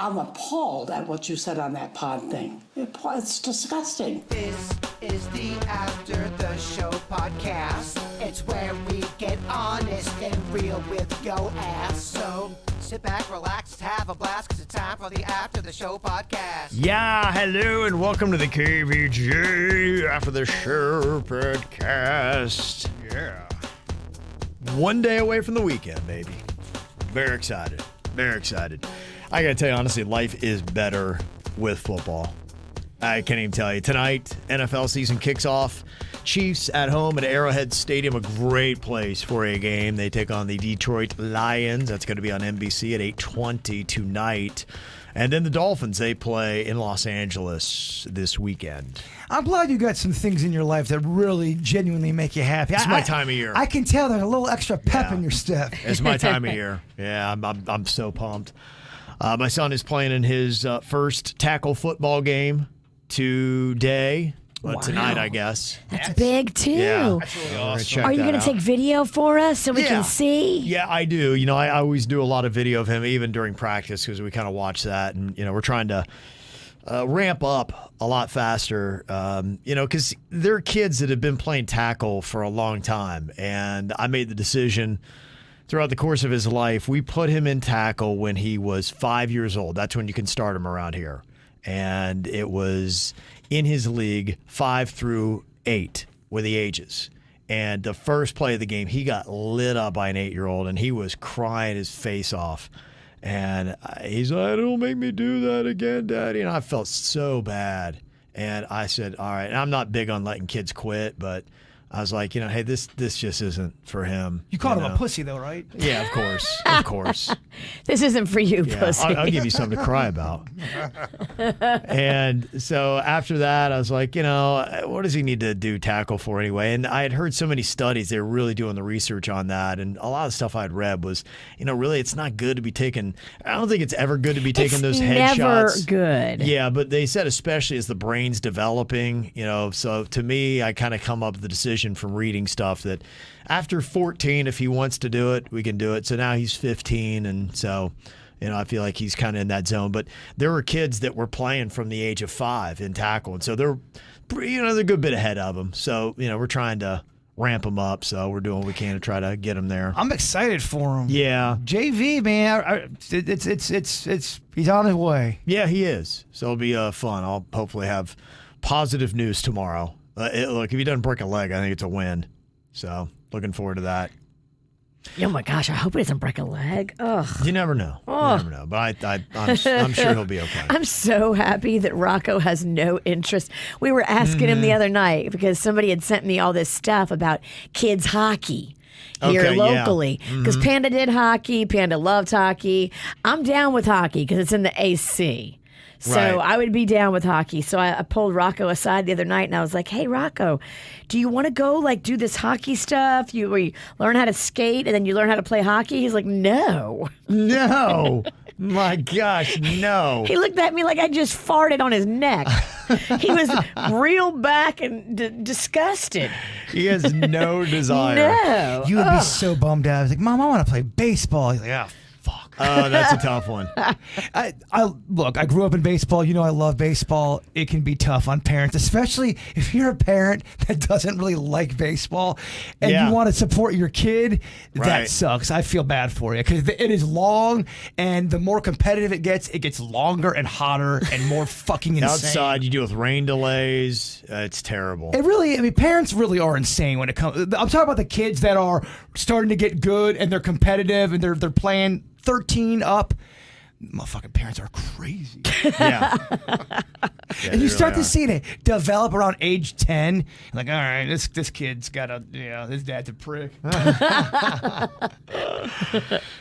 I'm appalled at what you said on that pod thing. It's disgusting. This is the After the Show podcast. It's where we get honest and real with yo ass. So sit back, relax, have a blast, because it's time for the After the Show podcast. Yeah, hello, and welcome to the KVJ After the Show podcast. Yeah. One day away from the weekend, baby. Very excited. Very excited. I gotta tell you, honestly, life is better with football. I can't even tell you. Tonight, NFL season kicks off. Chiefs at home at Arrowhead Stadium, a great place for a game. They take on the Detroit Lions. That's going to be on NBC at 8:20 tonight. And then the Dolphins, they play in Los Angeles this weekend. I'm glad you got some things in your life that really genuinely make you happy. It's my time of year. I can tell there's a little extra pep in your step. It's my time of year. Yeah, I'm so pumped. My son is playing in his first tackle football game today. Well, tonight, I guess. That's big, too. Yeah. That's really awesome. Are you going to take video for us so we can see? Yeah, I do. You know, I always do a lot of video of him, even during practice, because we kind of watch that. And, you know, we're trying to ramp up a lot faster, you know, because there are kids that have been playing tackle for a long time. And I made the decision throughout the course of his life, we put him in tackle when he was 5 years old. That's when you can start him around here. And it was in his league 5 through 8 were the ages. And the first play of the game, he got lit up by an 8-year-old, and he was crying his face off. And he's like, "Don't make me do that again, Daddy." And I felt so bad. And I said, all right. And I'm not big on letting kids quit, but I was like, you know, hey, this just isn't for him. You called him a pussy, though, right? Yeah, of course. Of course. This isn't for you, pussy. I'll give you something to cry about. And so after that, I was like, you know, what does he need to do tackle for anyway? And I had heard so many studies. They were really doing the research on that. And a lot of stuff I had read was, you know, really it's not good to be taking, I don't think it's ever good to be taking those headshots. It's never good. Yeah, but they said especially as the brain's developing, you know, so to me, I kind of come up with the decision from reading stuff that after 14, if he wants to do it, we can do it. So now he's 15, and so, you know, I feel like he's kind of in that zone. But there were kids that were playing from the age of 5 in tackle, and so they're, you know, they're a good bit ahead of him. So, you know, we're trying to ramp him up. So we're doing what we can to try to get him there. I'm excited for him. Yeah, JV, man, it's he's on his way. Yeah, he is. So it'll be fun. I'll hopefully have positive news tomorrow. Look, if he doesn't break a leg, I think it's a win. So, looking forward to that. Oh, my gosh. I hope he doesn't break a leg. Ugh. You never know. Oh. You never know. But I'm sure he'll be okay. I'm so happy that Rocco has no interest. We were asking him the other night because somebody had sent me all this stuff about kids hockey here locally. Because Panda did hockey. Panda loved hockey. I'm down with hockey because it's in the AC. So Right. I would be down with hockey. So I pulled Rocco aside the other night and I was like, "Hey, Rocco, do you want to go like do this hockey stuff? Where you learn how to skate and then you learn how to play hockey?" He's like, "No." No. My gosh, no. He looked at me like I just farted on his neck. He was real back and disgusted. He has no desire. No. You would be so bummed out. I was like, "Mom, I want to play baseball." He's like, "Yeah, fuck." Oh, that's a tough one. Look, I grew up in baseball. You know I love baseball. It can be tough on parents, especially if you're a parent that doesn't really like baseball and you want to support your kid. Right. That sucks. I feel bad for you because it is long, and the more competitive it gets longer and hotter and more fucking insane. Outside, you deal with rain delays. It's terrible. Parents really are insane when it comes. I'm talking about the kids that are starting to get good and they're competitive and they're playing 13 up. Motherfucking parents are crazy. Yeah. And you start to see it develop around age 10. Like, all right, this kid's got his dad's a prick.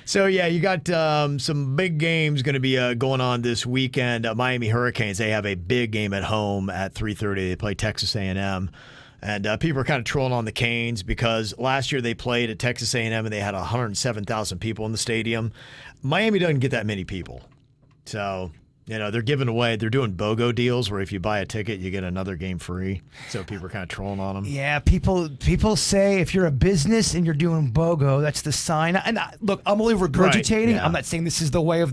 So, yeah, you got some big games going to be going on this weekend. Miami Hurricanes, they have a big game at home at 3:30. They play Texas A&M. And people are kind of trolling on the Canes because last year they played at Texas A&M and they had 107,000 people in the stadium. Miami doesn't get that many people. So They're giving away, they're doing BOGO deals where if you buy a ticket, you get another game free. So people are kind of trolling on them. Yeah, people say if you're a business and you're doing BOGO, that's the sign. And look, I'm only regurgitating. Right, yeah. I'm not saying this is the way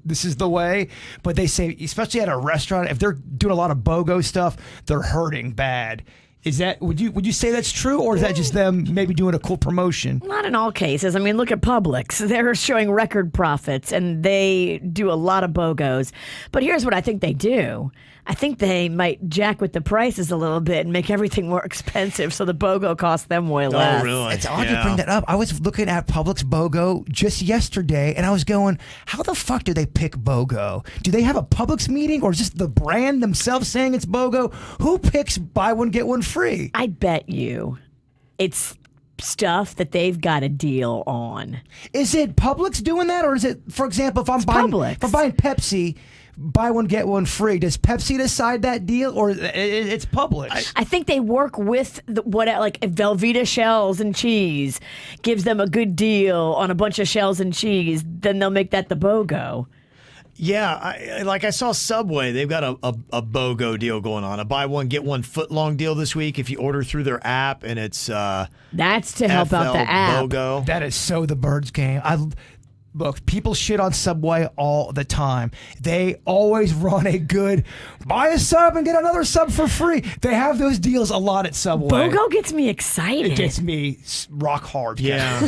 this is the way, but they say, especially at a restaurant, if they're doing a lot of BOGO stuff, they're hurting bad. Is that would you say that's true, or is that just them maybe doing a cool promotion? Not in all cases. I mean, look at Publix. They're showing record profits, and they do a lot of BOGOs. But here's what I think they do. I think they might jack with the prices a little bit and make everything more expensive, so the BOGO costs them way less. Oh, really? It's odd to bring that up. I was looking at Publix BOGO just yesterday, and I was going, how the fuck do they pick BOGO? Do they have a Publix meeting, or is just the brand themselves saying it's BOGO? Who picks buy one, get one free? I bet you it's stuff that they've got a deal on. Is it Publix doing that, or is it, for example, if I'm buying Pepsi, buy one, get one free, does Pepsi decide that deal, or it's Publix? I think they work with like if Velveeta shells and cheese gives them a good deal on a bunch of shells and cheese, then they'll make that the BOGO. Yeah, I saw Subway. They've got a BOGO deal going on. A buy one, get one foot-long deal this week if you order through their app, and it's that's to help out the app. BOGO. That is so the Birds game. Look, people shit on Subway all the time. They always run a good buy a sub and get another sub for free. They have those deals a lot at Subway. BOGO gets me excited. It gets me rock hard. Yeah.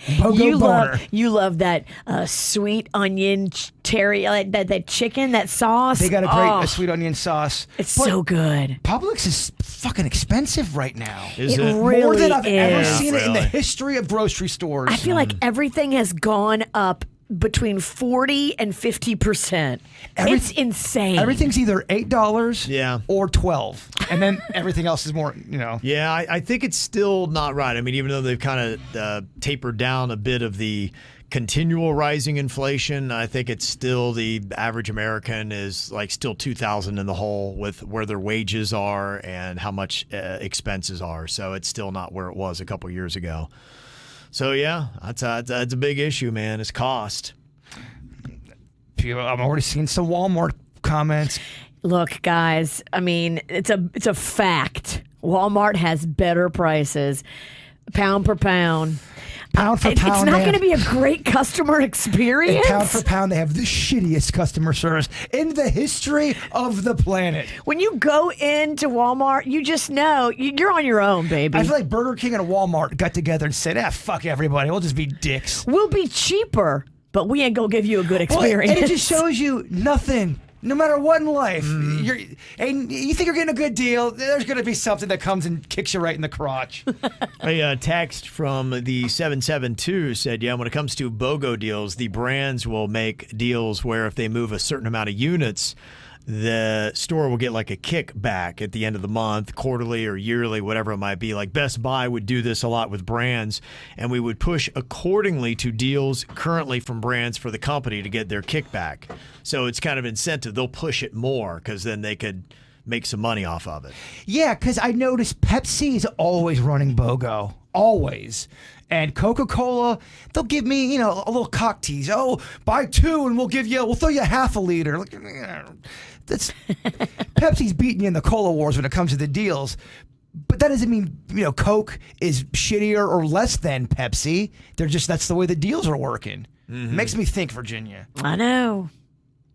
BOGO you love that sweet onion that chicken, that sauce. They got a great sweet onion sauce. It's so good. Publix is fucking expensive right now. Is it? Really More than I've ever is. seen it in the Really? history of grocery stores. I feel like everything has gone up between 40 and 50%. It's insane. Everything's either $8 Yeah. or $12. And then everything else is more, Yeah, I think it's still not right. I mean, even though they've kind of tapered down a bit of the continual rising inflation, I think it's still the average American is like still $2,000 in the hole with where their wages are and how much expenses are. So it's still not where it was a couple years ago. So yeah, that's a big issue, man. It's cost. I'm already seeing some Walmart comments. Look, guys, I mean, it's a fact. Walmart has better prices, pound per pound. Pound for pound. It's not going to be a great customer experience. Pound for pound, they have the shittiest customer service in the history of the planet. When you go into Walmart, you just know you're on your own, baby. I feel like Burger King and Walmart got together and said, fuck everybody. We'll just be dicks. We'll be cheaper, but we ain't going to give you a good experience. Well, and it just shows you nothing. No matter what in life, and you think you're getting a good deal, there's going to be something that comes and kicks you right in the crotch. A text from the 772 said, when it comes to BOGO deals, the brands will make deals where if they move a certain amount of units, the store will get like a kickback at the end of the month, quarterly or yearly, whatever it might be. Like Best Buy would do this a lot with brands, and we would push accordingly to deals currently from brands for the company to get their kickback. So it's kind of incentive. They'll push it more because then they could make some money off of it. Yeah, because I noticed Pepsi is always running BOGO. Always. And Coca-Cola, they'll give me, a little cock tease. Oh, buy two and we'll throw you half a liter. Like, that's Pepsi's beating you in the cola wars when it comes to the deals. But that doesn't mean, Coke is shittier or less than Pepsi. That's the way the deals are working. Mm-hmm. Makes me think, Virginia. I know.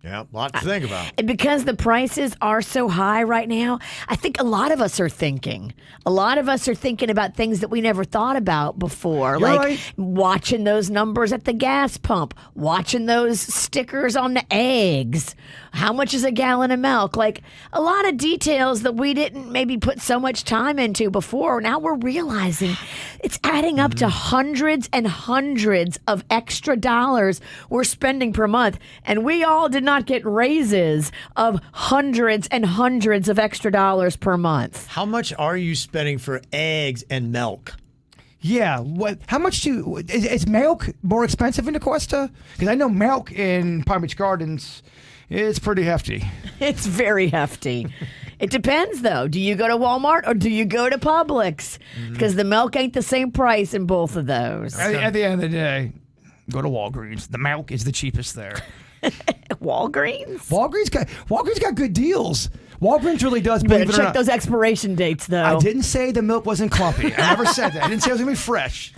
Yeah, a lot to think about. And because the prices are so high right now, I think a lot of us are thinking. A lot of us are thinking about things that we never thought about before. You're like right. Watching those numbers at the gas pump, watching those stickers on the eggs. How much is a gallon of milk? Like a lot of details that we didn't maybe put so much time into before. Now we're realizing it's adding up to hundreds and hundreds of extra dollars we're spending per month. And we all did not get raises of hundreds and hundreds of extra dollars per month. How much are you spending for eggs and milk? Yeah, how much is milk more expensive in DeQuesta? Because I know milk in Palm Beach Gardens is pretty hefty. It's very hefty. It depends, though. Do you go to Walmart or do you go to Publix? Because the milk ain't the same price in both of those. At the end of the day, go to Walgreens. The milk is the cheapest there. Walgreens? Walgreens got good deals. Walgreens really does. You better believe it or check not. those expiration dates, though. I didn't say the milk wasn't clumpy. I never said that. I didn't say it was going to be fresh.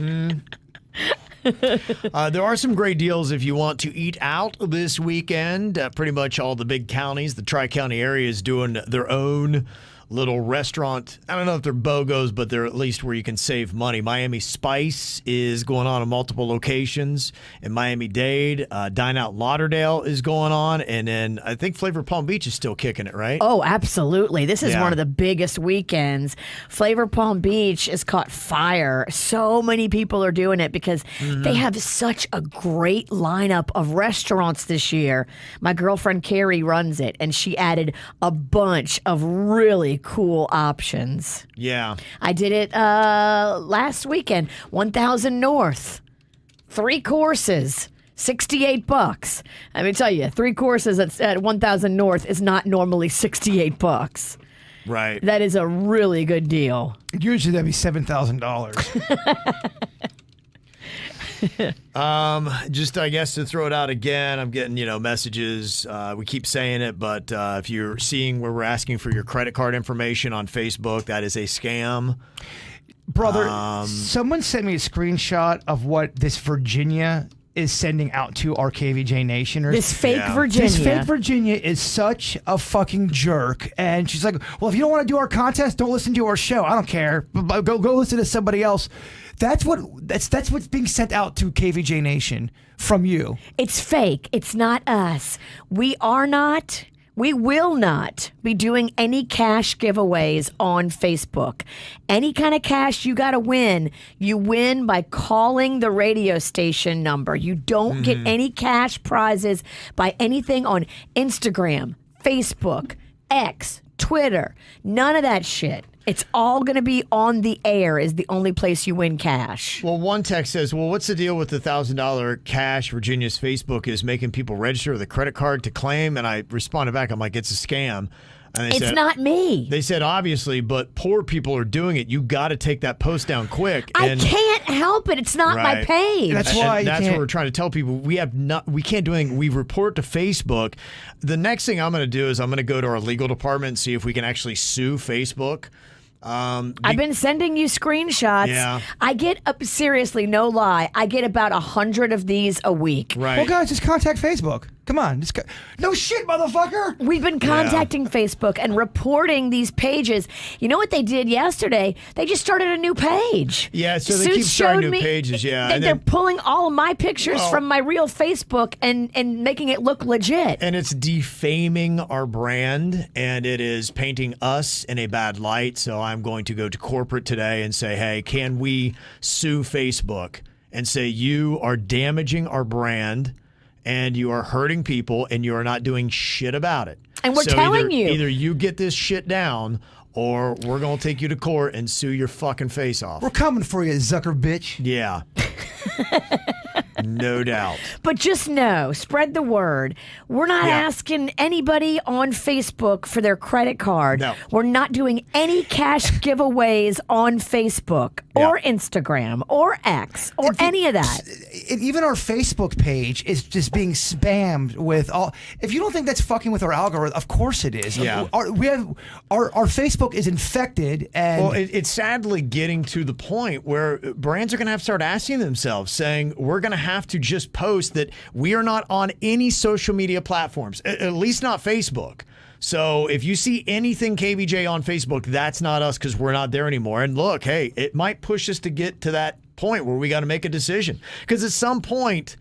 There are some great deals if you want to eat out this weekend. Pretty much all the big counties, the Tri-County area is doing their own little restaurant. I don't know if they're BOGOs, but they're at least where you can save money. Miami Spice is going on in multiple locations. In Miami-Dade, Dine Out Lauderdale is going on. And then I think Flavor Palm Beach is still kicking it, right? Oh, absolutely. This is Yeah. one of the biggest weekends. Flavor Palm Beach has caught fire. So many people are doing it because they have such a great lineup of restaurants this year. My girlfriend Carrie runs it, and she added a bunch of really cool options. Yeah. I did it last weekend. 1000 North, 3 courses, $68. Let me tell you, 3 courses at 1000 North is not normally $68. Right. That is a really good deal. Usually that'd be $7,000. Just, I guess, to throw it out again, I'm getting, messages. We keep saying it, but if you're seeing where we're asking for your credit card information on Facebook, that is a scam. Brother, someone sent me a screenshot of what this Virginia is sending out to our KVJ Nationers. This fake Yeah. Virginia. This fake Virginia is such a fucking jerk. And she's like, well, if you don't want to do our contest, don't listen to our show. I don't care. Go listen to somebody else. That's what's being sent out to KVJ Nation from you. It's fake. It's not us. We will not be doing any cash giveaways on Facebook. Any kind of cash you got to win, you win by calling the radio station number. You don't get any cash prizes by anything on Instagram, Facebook, X, Twitter. None of that shit. It's all going to be on the air is the only place you win cash. Well, one text says, well, what's the deal with the $1,000 cash Virginia's Facebook is making people register with a credit card to claim? And I responded back, I'm like, it's a scam. And they It's said, not me. They said, obviously, but poor people are doing it. You got to take that post down quick. I can't help it. It's not my Right. page. That's why you that's can't- what we're trying to tell people. We can't do anything. We report to Facebook. The next thing I'm going to do is I'm going to go to our legal department and see if we can actually sue Facebook. I've been sending you screenshots. Yeah. I get, seriously, no lie, I get about 100 of these a week. Right. Well, guys, just contact Facebook. Come on. No shit, motherfucker. We've been contacting Facebook and reporting these pages. You know what they did yesterday? They just started a new page. Yeah, so they Suits keep starting showed new pages, yeah. They're And then- pulling all of my pictures Well- from my real Facebook and making it look legit. And it's defaming our brand, and it is painting us in a bad light. So I'm going to go to corporate today and say, hey, can we sue Facebook and say you are damaging our brand and you are hurting people and you are not doing shit about it. And we're So telling you. Either you get this shit down or we're going to take you to court and sue your fucking face off. We're coming for you, Zucker bitch. Yeah. No doubt. But just know, spread the word. We're not asking anybody on Facebook for their credit card. No. We're not doing any cash giveaways on Facebook or Instagram or X or any of that. Even our Facebook page is just being spammed with all. If you don't think that's fucking with our algorithm, of course it is. Yeah. Our Facebook is infected, and Well, it's sadly getting to the point where brands are going to have to start asking themselves, saying, we're going to have to just post that we are not on any social media platforms, at least not Facebook. So if you see anything KVJ on Facebook, that's not us because we're not there anymore. And look, hey, it might push us to get to that point where we got to make a decision. Because at some point,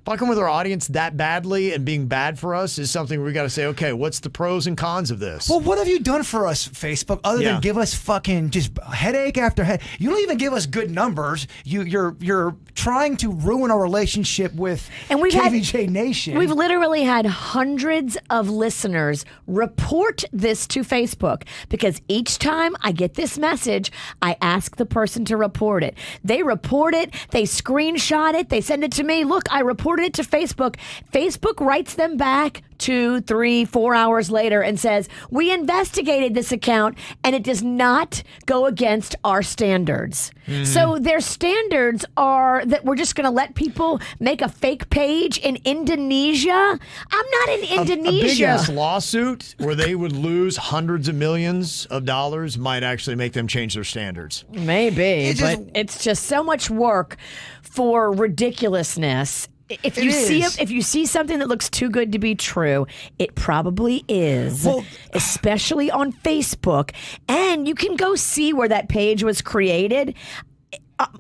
fucking with our audience that badly and being bad for us is something we got to say, okay, what's the pros and cons of this? well, what have you done for us, Facebook, other Yeah. than give us fucking just headache after headache? You don't even give us good numbers. You're trying to ruin our relationship with And we've KVJ Nation. We've literally had hundreds of listeners report this to Facebook because each time I get this message, I ask the person to report it. They report it, they screenshot it, they send it to me. Look, I reported reported it to Facebook. Facebook writes them back 2, 3, 4 hours later and says, we investigated this account and it does not go against our standards. So their standards are that we're just going to let people make a fake page in Indonesia. I'm not in Indonesia. A big-ass lawsuit where they would lose hundreds of millions of dollars might actually make them change their standards. Maybe, but it's just so much work for ridiculousness. If you see something that looks too good to be true, it probably is. Well, especially on Facebook, and you can go see where that page was created.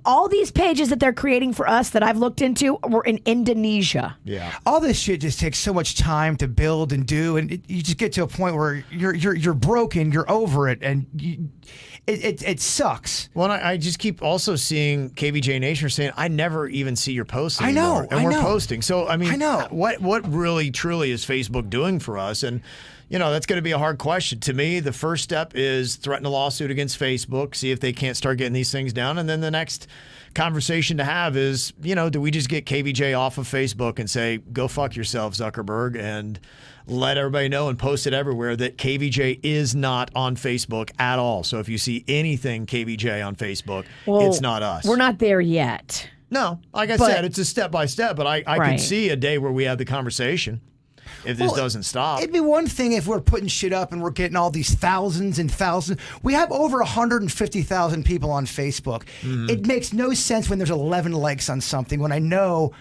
All these pages that they're creating for us that I've looked into were in Indonesia. Yeah, all this shit just takes so much time to build and do, and you just get to a point where you're broken, you're over it, and it sucks. Well, I just keep also seeing KVJ Nation saying, I never even see your posts I anymore. know, and we're posting. So, I mean, I know. What really, truly is Facebook doing for us? And, you know, that's going to be a hard question. To me, the first step is threaten a lawsuit against Facebook, see if they can't start getting these things down. And then the next conversation to have is, you know, do we just get KVJ off of Facebook and say, go fuck yourself, Zuckerberg, and let everybody know and post it everywhere that KVJ is not on Facebook at all. So if you see anything KVJ on Facebook, it's not us. We're not there yet. No, like I said, it's a step by step, but I could see a day where we have the conversation if this doesn't stop. It'd be one thing if we're putting shit up and we're getting all these thousands and thousands. We have over 150,000 people on Facebook. It makes no sense when there's 11 likes on something when I know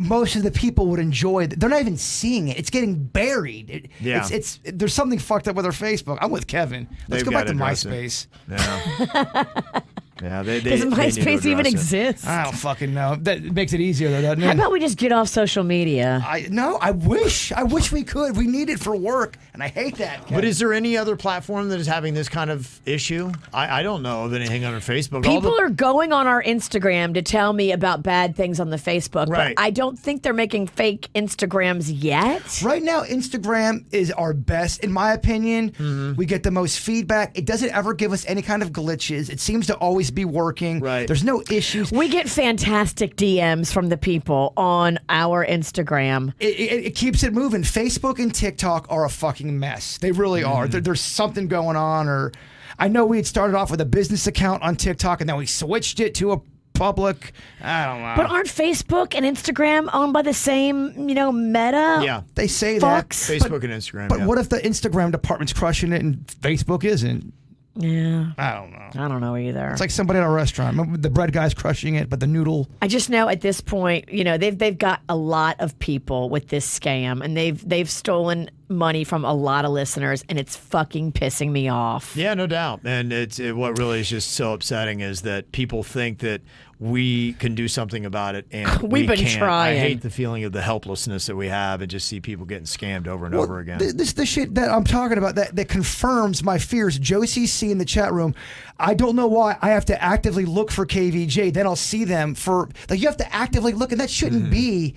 most of the people would enjoy it. They're not even seeing it. It's getting buried. It's there's something fucked up with our Facebook. I'm with Kevin. Let's go back to MySpace. Yeah. Yeah, does MySpace even exist? I don't fucking know. That makes it easier, though, doesn't it? How about we just get off social media? I wish we could. We need it for work, and I hate that. But is there any other platform that is having this kind of issue? I don't know of anything on Facebook. People are going on our Instagram to tell me about bad things on the Facebook, but I don't think they're making fake Instagrams yet. Right now, Instagram is our best, in my opinion. We get the most feedback. It doesn't ever give us any kind of glitches. It seems to always be working. There's no issues. We get fantastic DMs from the people on our Instagram. It keeps it moving. Facebook and TikTok are a fucking mess. They really are. There's something going on. Or I know we had started off with a business account on TikTok and then we switched it to a public. I don't know. But aren't Facebook and Instagram owned by the same, Meta? Yeah. They say that. Facebook and Instagram. But what if the Instagram department's crushing it and Facebook isn't? Yeah. I don't know. I don't know either. It's like somebody at a restaurant. Remember the bread guy's crushing it, but the noodle. I just know at this point, they've got a lot of people with this scam, and they've stolen money from a lot of listeners, and it's fucking pissing me off. Yeah, no doubt. And what really is just so upsetting is that people think that we can do something about it, and we've been can't. trying. I hate the feeling of the helplessness that we have, and just see people getting scammed over and over again. This the shit that I'm talking about that confirms my fears. Josie C in the chat room. I don't know why I have to actively look for KVJ. Then I'll see them for you have to actively look, and that shouldn't be.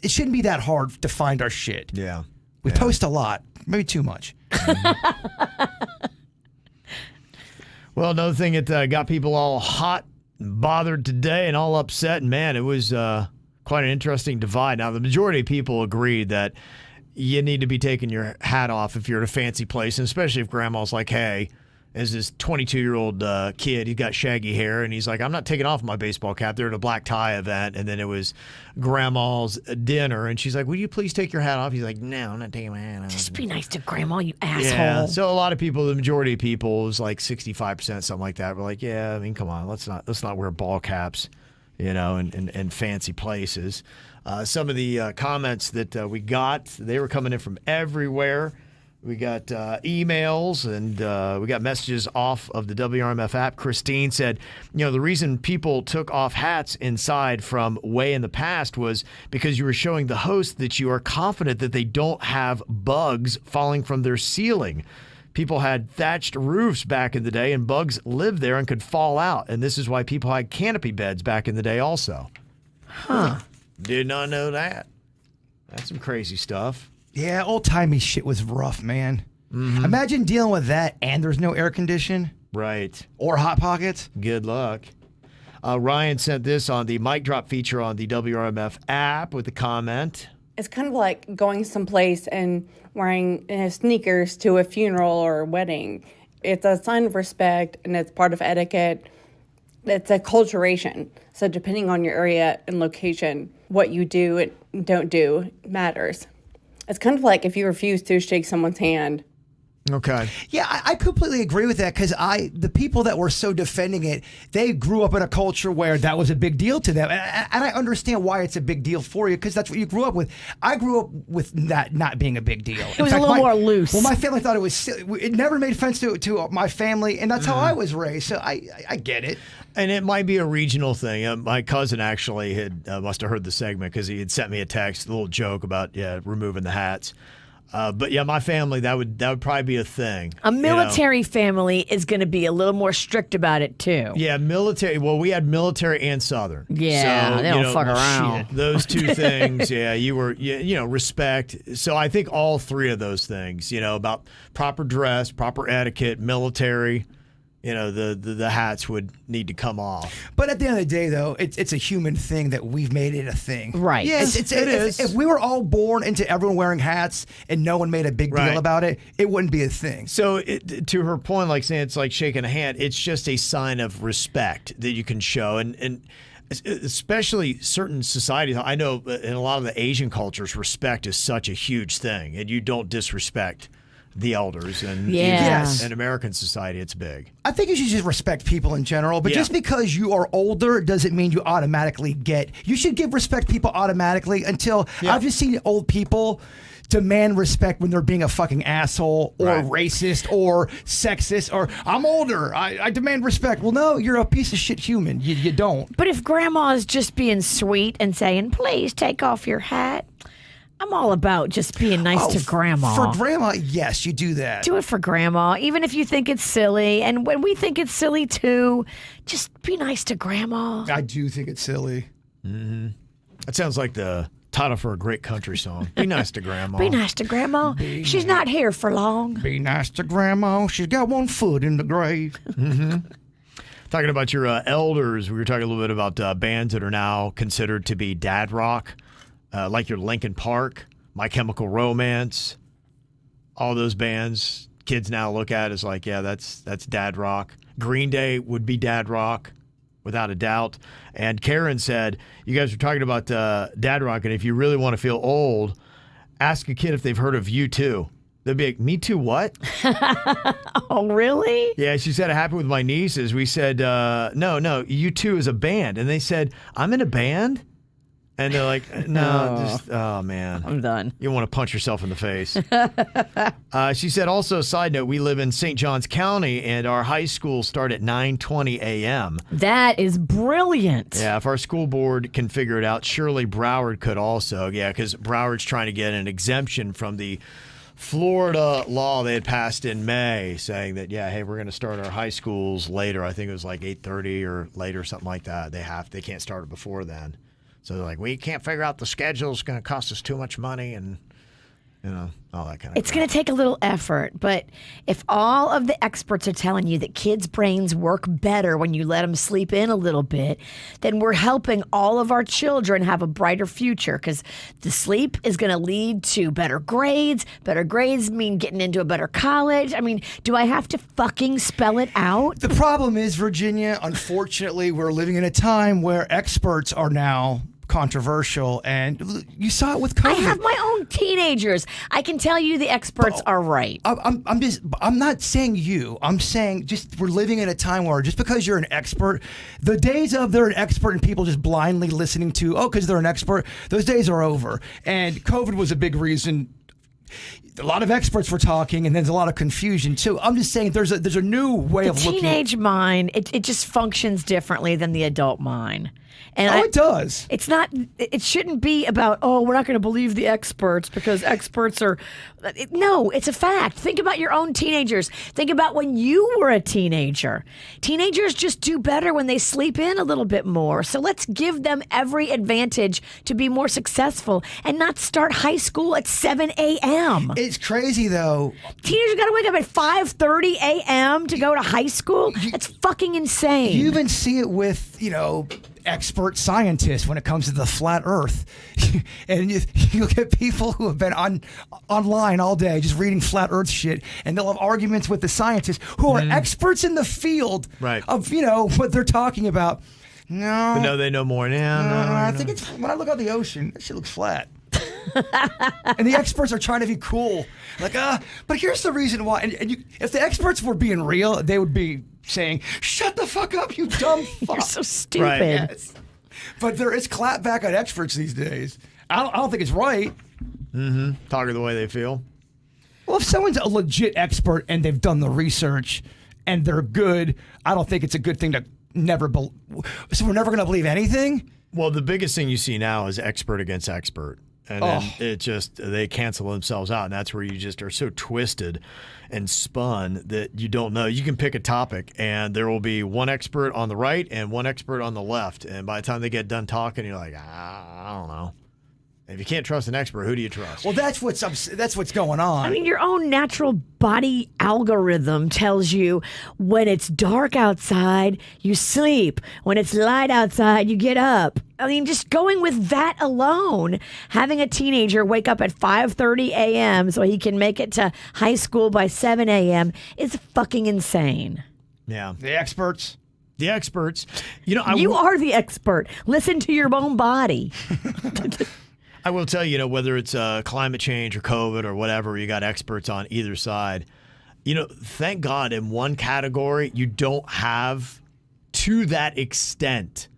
It shouldn't be that hard to find our shit. Yeah. We post a lot, maybe too much. Well, another thing that got people all hot and bothered today and all upset, and man, it was quite an interesting divide. Now, the majority of people agreed that you need to be taking your hat off if you're at a fancy place, and especially if grandma's like, hey, as this 22-year-old kid, he's got shaggy hair, and he's like, I'm not taking off my baseball cap. They're at a black tie event, and then it was grandma's dinner, and she's like, will you please take your hat off? He's like, no, I'm not taking my hat off. Just be nice to grandma, you asshole. Yeah, so a lot of people, the majority of people, it was like 65%, something like that, were like, yeah, I mean, come on, let's not wear ball caps, in fancy places. Some of the comments that we got, they were coming in from everywhere. We got emails and we got messages off of the WRMF app. Christine said, the reason people took off hats inside from way in the past was because you were showing the host that you are confident that they don't have bugs falling from their ceiling. People had thatched roofs back in the day, and bugs lived there and could fall out. And this is why people had canopy beds back in the day also. Huh. Did not know that. That's some crazy stuff. Yeah, old-timey shit was rough, man. Imagine dealing with that and there's no air condition. Right. Or Hot Pockets. Good luck. Ryan sent this on the mic drop feature on the WRMF app with a comment. It's kind of like going someplace and wearing sneakers to a funeral or a wedding. It's a sign of respect and it's part of etiquette. It's acculturation. So depending on your area and location, what you do and don't do matters. It's kind of like if you refuse to shake someone's hand. Okay. Yeah, I completely agree with that because the people that were so defending it, they grew up in a culture where that was a big deal to them. And I understand why it's a big deal for you because that's what you grew up with. I grew up with that not being a big deal. It was a little more loose. Well, my family thought it was silly. It never made sense to my family, and that's how I was raised. So I get it. And it might be a regional thing. My cousin actually must have heard the segment because he had sent me a text, a little joke about removing the hats. But yeah, my family, that would probably be a thing. A military family is going to be a little more strict about it too. Yeah, military. Well, we had military and Southern. Yeah, so, they don't fuck around. Those two things. Yeah, you were, respect. So I think all three of those things, about proper dress, proper etiquette, military. The hats would need to come off. But at the end of the day, though, it's a human thing that we've made it a thing. Right. Yes, it is. If we were all born into everyone wearing hats and no one made a big deal about it, it wouldn't be a thing. So to her point, like saying it's like shaking a hand, it's just a sign of respect that you can show. And especially certain societies, I know in a lot of the Asian cultures, respect is such a huge thing. And you don't disrespect the elders, and in American society, it's big. I think you should just respect people in general, but just because you are older doesn't mean you automatically you should give respect people automatically until I've just seen old people demand respect when they're being a fucking asshole or racist or sexist or I'm older, I demand respect. Well, no, you're a piece of shit human. You don't. But if grandma is just being sweet and saying, please take off your hat, I'm all about just being nice to grandma. For grandma, yes, you do that. Do it for grandma, even if you think it's silly. And when we think it's silly too, just be nice to grandma. I do think it's silly. Mm-hmm. That sounds like the title for a great country song. Be nice to grandma. Be nice to grandma. She's not here for long. Be nice to grandma. She's got one foot in the grave. Mm-hmm. Talking about your elders, we were talking a little bit about bands that are now considered to be dad rock. Like your Linkin Park, My Chemical Romance, all those bands, kids now look at as like, yeah, that's dad rock. Green Day would be dad rock, without a doubt. And Karen said, you guys were talking about dad rock, and if you really want to feel old, ask a kid if they've heard of U2. They'd be like, me too, what? Oh, really? Yeah, she said it happened with my nieces. We said, no, U2 is a band. And they said, I'm in a band? And they're like, oh, man. I'm done. You want to punch yourself in the face. She said, also, side note, we live in St. Johns County, and our high schools start at 9:20 a.m. That is brilliant. Yeah, if our school board can figure it out, surely Broward could also. Yeah, because Broward's trying to get an exemption from the Florida law they had passed in May saying that, hey, we're going to start our high schools later. I think it was like 8:30 or later, something like that. They can't start it before then. So they're like, we can't figure out the schedule. It's going to cost us too much money and, all that kind of It's going to take a little effort, but if all of the experts are telling you that kids' brains work better when you let them sleep in a little bit, then we're helping all of our children have a brighter future because the sleep is going to lead to better grades. Better grades mean getting into a better college. I mean, do I have to fucking spell it out? The problem is, Virginia, unfortunately, we're living in a time where experts are now controversial, and you saw it with COVID. I have my own teenagers. I can tell you the experts are right. I'm not saying you. I'm saying just we're living in a time where just because you're an expert, the days of they're an expert and people just blindly listening to, because they're an expert, those days are over. And COVID was a big reason. A lot of experts were talking, and there's a lot of confusion too. I'm just saying there's a new way of looking. The teenage mind, it just functions differently than the adult mind. And it does. It's not. It shouldn't be about. Oh, we're not going to believe the experts because experts are. No, it's a fact. Think about your own teenagers. Think about when you were a teenager. Teenagers just do better when they sleep in a little bit more. So let's give them every advantage to be more successful and not start high school at 7 a.m. It's crazy though. Teenagers got to wake up at 5:30 a.m. to go to high school. That's fucking insane. You even see it with, expert scientists when it comes to the flat earth. And you get people who have been online all day just reading flat earth shit, and they'll have arguments with the scientists who are experts in the field of, what they're talking about. No. But no, they know more now. No, I think it's, when I look out the ocean, that shit looks flat. And the experts are trying to be cool. Like, but here's the reason why. And if the experts were being real, they would be saying, shut the fuck up, you dumb fuck. You're so stupid. Right. Yes. But there is clap back on experts these days. I don't think it's right. Talking the way they feel. Well, if someone's a legit expert and they've done the research and they're good, I don't think it's a good thing to so we're never going to believe anything? Well, the biggest thing you see now is expert against expert. And then they cancel themselves out. And that's where you just are so twisted and spun that you don't know. You can pick a topic and there will be one expert on the right and one expert on the left. And by the time they get done talking, you're like, I don't know. If you can't trust an expert, who do you trust? Well, that's what's going on. I mean, your own natural body algorithm tells you when it's dark outside, you sleep. When it's light outside, you get up. I mean, just going with that alone, having a teenager wake up at 5:30 a.m. so he can make it to high school by 7 a.m. is fucking insane. Yeah. The experts. The experts. You are the expert. Listen to your own body. I will tell you, whether it's climate change or COVID or whatever, you got experts on either side. Thank God in one category, you don't have to that extent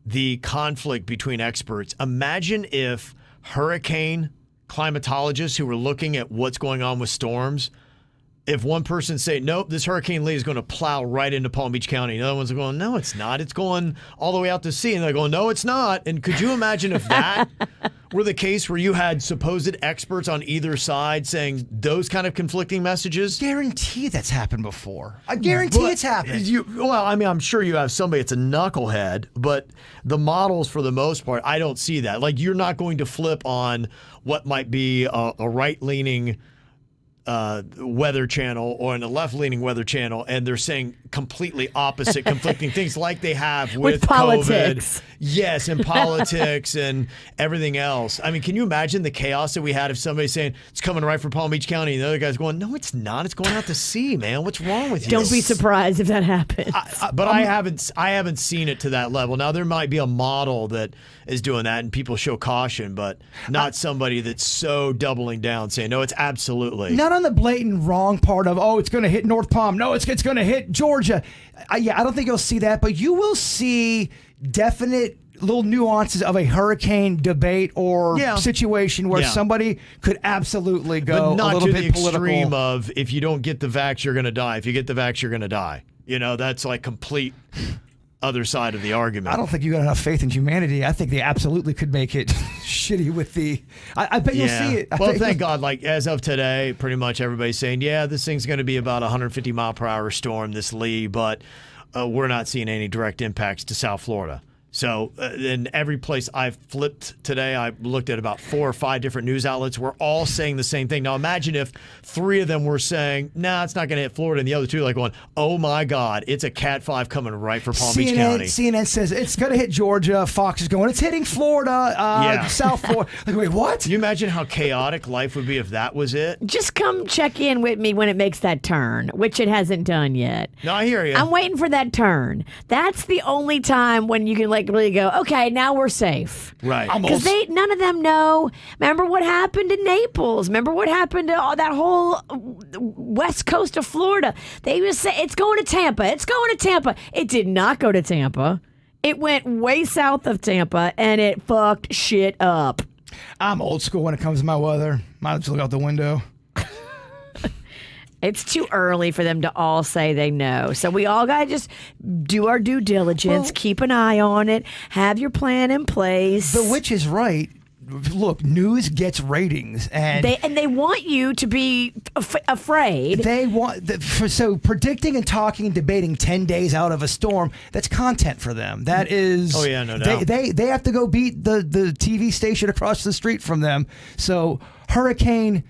the conflict between experts. Imagine if hurricane climatologists who were looking at what's going on with storms, if one person say, nope, this Hurricane Lee is going to plow right into Palm Beach County, the other one's going, no, it's not. It's going all the way out to sea. And they're going, no, it's not. And could you imagine if that were the case where you had supposed experts on either side saying those kind of conflicting messages? Guarantee that's happened before. I guarantee it's happened. I'm sure you have somebody that's a knucklehead, but the models for the most part, I don't see that. Like, you're not going to flip on what might be a right-leaning weather channel or in a left-leaning weather channel, and they're saying completely opposite conflicting things like they have with politics. COVID. Yes, and politics and everything else. I mean, can you imagine the chaos that we had if somebody saying it's coming right from Palm Beach County and the other guy's going, no, it's not. It's going out to sea, man. What's wrong with you? Don't be surprised if that happens. But I haven't seen it to that level. Now, there might be a model that is doing that and people show caution, but not somebody that's so doubling down saying, no, it's absolutely. Not on the blatant wrong part of, it's going to hit North Palm. No, it's going to hit Georgia. I don't think you'll see that, but you will see definite little nuances of a hurricane debate or situation where somebody could absolutely go but not a little to bit the political. extreme of, if you don't get the vax, you're going to die. If you get the vax, you're going to die. That's like complete other side of the argument. I don't think you got enough faith in humanity. I think they absolutely could make it shitty with the. I bet you'll see it. Well, thank God. Like, as of today, pretty much everybody's saying, this thing's going to be about 150 mile per hour storm, this Lee, but we're not seeing any direct impacts to South Florida. So in every place I've flipped today, I looked at about 4 or 5 different news outlets. We're all saying the same thing. Now imagine if 3 of them were saying, nah, it's not going to hit Florida, and the other 2 like going, oh my God, it's a Cat 5 coming right for Palm Beach County. CNN says it's going to hit Georgia. Fox is going, it's hitting Florida, South Florida. Like, wait, what? Can you imagine how chaotic life would be if that was it? Just come check in with me when it makes that turn, which it hasn't done yet. No, I hear you. I'm waiting for that turn. That's the only time when you can really go, okay, now we're safe. Right. Because none of them know. Remember what happened in Naples? Remember what happened to that whole west coast of Florida? They would say, it's going to Tampa. It's going to Tampa. It did not go to Tampa. It went way south of Tampa, and it fucked shit up. I'm old school when it comes to my weather. Might just look out the window. It's too early for them to all say they know. So we all got to just do our due diligence, keep an eye on it, have your plan in place. The witch is right. Look, news gets ratings, and they want you to be afraid. They want so predicting and talking and debating 10 days out of a storm. That's content for them. That is. Oh yeah, no doubt. They have to go beat the TV station across the street from them. So hurricane.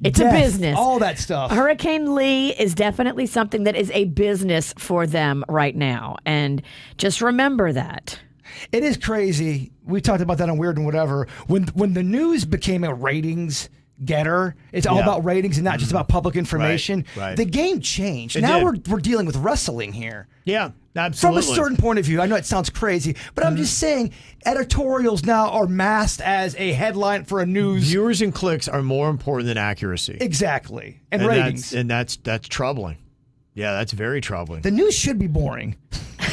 It's death, a business. All that stuff. Hurricane Lee is definitely something that is a business for them right now, and just remember that. It is crazy. We talked about that on Weird and Whatever. When the news became a ratings getter, it's all about ratings and not just about public information. Right. The game changed. It now did. we're dealing with wrestling here. Yeah, absolutely. From a certain point of view, I know it sounds crazy, but I'm just saying editorials now are masked as a headline for a news. Viewers and clicks are more important than accuracy. Exactly. And ratings. That's troubling. Yeah, that's very troubling. The news should be boring.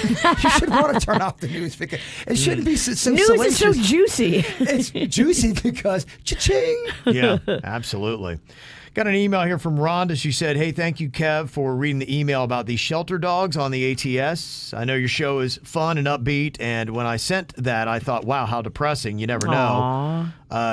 You should want to turn off the news because it shouldn't be so News salacious. is so juicy. It's juicy because cha-ching. Yeah, absolutely. Got an email here from Rhonda. She said, hey, thank you, Kev, for reading the email about the shelter dogs on the ATS. I know your show is fun and upbeat, and when I sent that, I thought, wow, how depressing. You never know.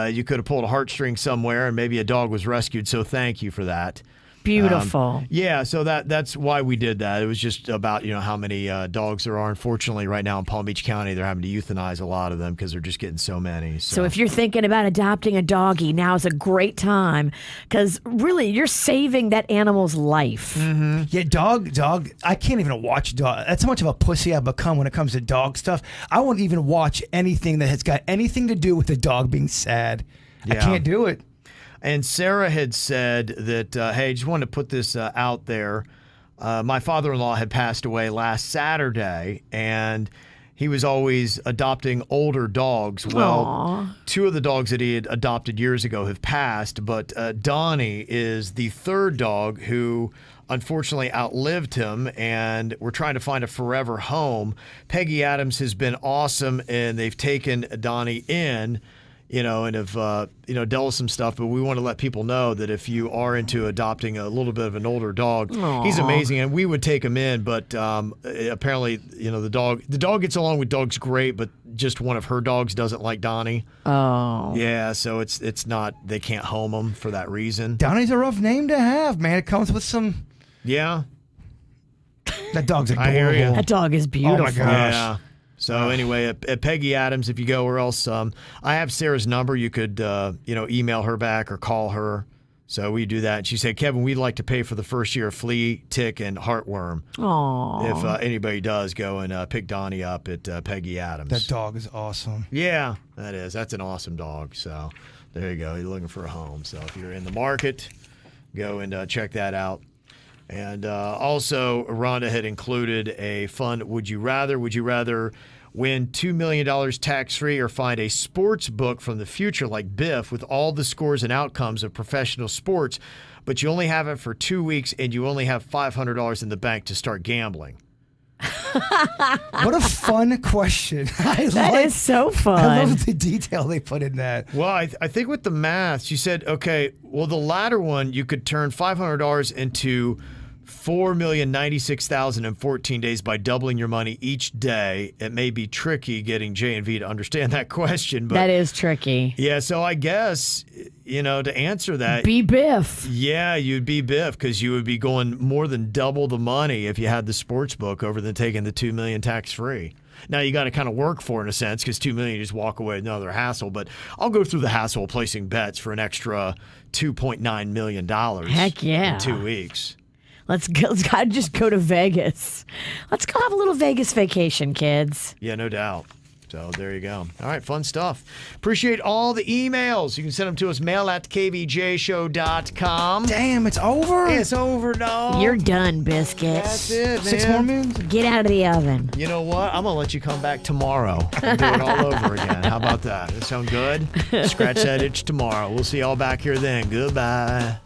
You could have pulled a heartstring somewhere, and maybe a dog was rescued, so thank you for that. Beautiful. Yeah, so that's why we did that. It was just about how many dogs there are. Unfortunately, right now in Palm Beach County, they're having to euthanize a lot of them because they're just getting so many. So if you're thinking about adopting a doggy, now is a great time because really you're saving that animal's life. Mm-hmm. Yeah, dog. I can't even watch dog. That's how much of a pussy I've become when it comes to dog stuff. I won't even watch anything that has got anything to do with the dog being sad. I can't do it. And Sarah had said that, hey, just wanted to put this out there. My father-in-law had passed away last Saturday, and he was always adopting older dogs. Well, two of the dogs that he had adopted years ago have passed, but Donnie is the third dog who unfortunately outlived him, and we're trying to find a forever home. Peggy Adams has been awesome, and they've taken Donnie in. And have, dealt with some stuff, but we want to let people know that if you are into adopting a little bit of an older dog, he's amazing, and we would take him in, but apparently, the dog gets along with dogs great, but just one of her dogs doesn't like Donnie. Oh. Yeah, so it's not, they can't home him for that reason. Donnie's a rough name to have, man. It comes with some... Yeah. That dog's adorable. I hear you. That dog is beautiful. Oh, my gosh. Yeah. So anyway, at Peggy Adams, if you go, or else I have Sarah's number. You could, email her back or call her. So we do that. She said, Kevin, we'd like to pay for the first year of flea, tick, and heartworm. Aww. If anybody does, go and pick Donnie up at Peggy Adams. That dog is awesome. Yeah, that is. That's an awesome dog. So there you go. You're looking for a home. So if you're in the market, go and check that out. And also, Rhonda had included a fun Would You Rather. Would you rather win $2 million tax-free or find a sports book from the future like Biff with all the scores and outcomes of professional sports, but you only have it for 2 weeks and you only have $500 in the bank to start gambling? What a fun question. That is so fun. I love the detail they put in that. Well, I think with the math, she said, okay, well, the latter one, you could turn $500 into 4,096,000 in 14 days by doubling your money each day. It may be tricky getting J&V to understand that question, but that is tricky. Yeah, so I guess, to answer that, be Biff. Yeah, you'd be Biff because you would be going more than double the money if you had the sports book over than taking the $2 million tax-free. Now, you got to kind of work for it in a sense because $2 million, you just walk away with another hassle. But I'll go through the hassle of placing bets for an extra $2.9 million. Heck yeah. In 2 weeks. Let's just go to Vegas. Let's go have a little Vegas vacation, kids. Yeah, no doubt. So there you go. All right, fun stuff. Appreciate all the emails. You can send them to us, mail@kvjshow.com. Damn, it's over? It's over, dog. You're done, Biscuits. That's it, man. 6 more minutes? Get out of the oven. You know what? I'm going to let you come back tomorrow and do it all over again. How about that? That sound good? Scratch that itch tomorrow. We'll see y'all back here then. Goodbye.